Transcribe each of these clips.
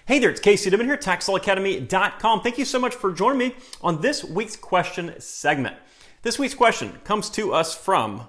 Hey there, it's Casey Dimon here, TaxLawAcademy.com. Thank you so much for joining me on this week's question segment. This week's question comes to us from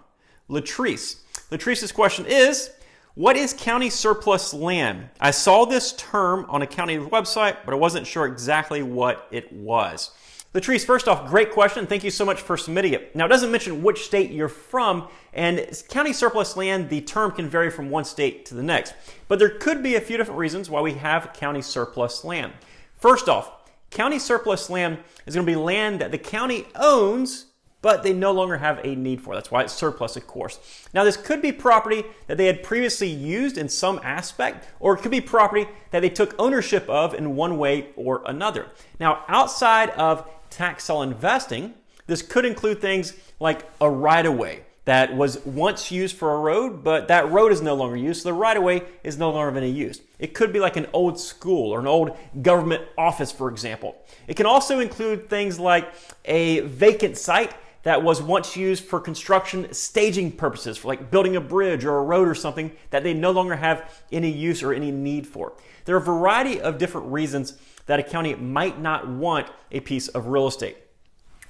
Latrice. Latrice's question is, what is county surplus land? I saw this term on a county website, but I wasn't sure exactly what it was. Latrice, first off, great question. Thank you so much for submitting it. Now, it doesn't mention which state you're from, and county surplus land, the term can vary from one state to the next. But there could be a few different reasons why we have county surplus land. First off, county surplus land is going to be land that the county owns, but they no longer have a need for. That's why it's surplus, of course. Now, this could be property that they had previously used in some aspect, or it could be property that they took ownership of in one way or another. Now, outside of tax sale investing, this could include things like a right-of-way that was once used for a road, but that road is no longer used, so the right-of-way is no longer of any use. It could be like an old school or an old government office, for example. It can also include things like a vacant site that was once used for construction staging purposes, for like building a bridge or a road or something that they no longer have any use or any need for. There are a variety of different reasons that a county might not want a piece of real estate.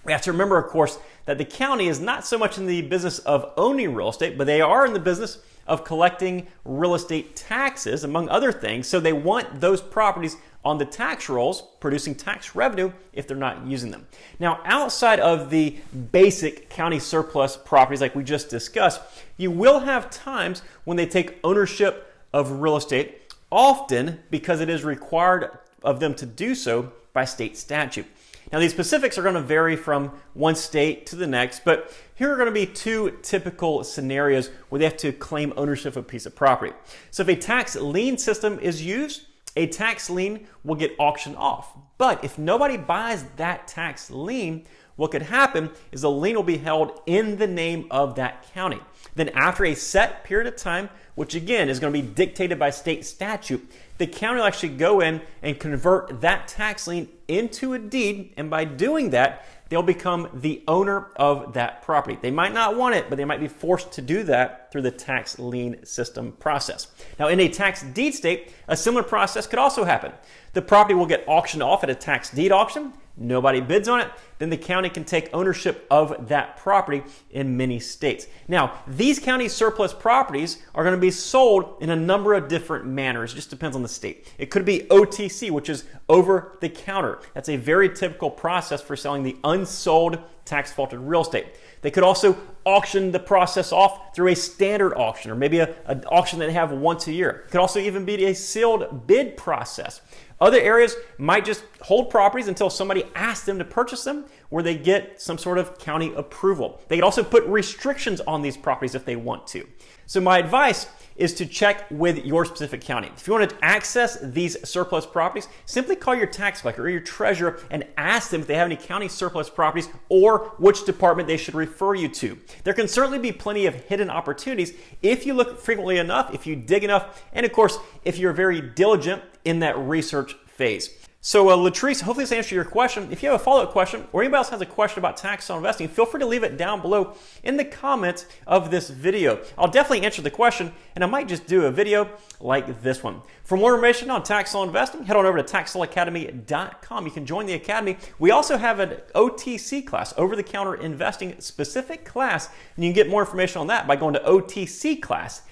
We have to remember, of course, that the county is not so much in the business of owning real estate, but they are in the business of collecting real estate taxes, among other things. So they want those properties on the tax rolls, producing tax revenue if they're not using them. Now, outside of the basic county surplus properties like we just discussed, you will have times when they take ownership of real estate, often because it is required of them to do so by state statute. Now, these specifics are going to vary from one state to the next, but here are going to be two typical scenarios where they have to claim ownership of a piece of property. So if a tax lien system is used, a tax lien will get auctioned off. But if nobody buys that tax lien, what could happen is the lien will be held in the name of that county. Then after a set period of time, which again is going to be dictated by state statute, the county will actually go in and convert that tax lien into a deed, and by doing that, they'll become the owner of that property. They might not want it, but they might be forced to do that through the tax lien system process. Now, in a tax deed state, a similar process could also happen. The property will get auctioned off at a tax deed auction. Nobody bids on it, then the county can take ownership of that property in many states. Now, these county surplus properties are going to be sold in a number of different manners. It just depends on the state. It could be OTC, which is over the counter. That's a very typical process for selling the unsold tax defaulted real estate. They could also auction the process off through a standard auction, or maybe an auction that they have once a year. It could also even be a sealed bid process. Other areas might just hold properties until somebody asks them to purchase them, where they get some sort of county approval. They can also put restrictions on these properties if they want to. So my advice is to check with your specific county. If you want to access these surplus properties, simply call your tax collector or your treasurer and ask them if they have any county surplus properties or which department they should refer you to. There can certainly be plenty of hidden opportunities if you look frequently enough, if you dig enough, and of course, if you're very diligent in that research phase. So Latrice, hopefully this answered your question. If you have a follow-up question or anybody else has a question about tax sale investing, feel free to leave it down below in the comments of this video. I'll definitely answer the question, and I might just do a video like this one. For more information on tax sale investing, head on over to TaxLawAcademy.com. You can join the academy. We also have an OTC class, over-the-counter investing specific class, and you can get more information on that by going to OTCclass.com.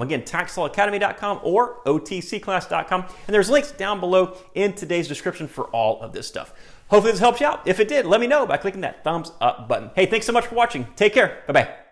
Again, TaxLawAcademy.com or OTCclass.com. And there's links down below in today's description for all of this stuff. Hopefully this helps you out. If it did, let me know by clicking that thumbs up button. Hey, thanks so much for watching. Take care. Bye-bye.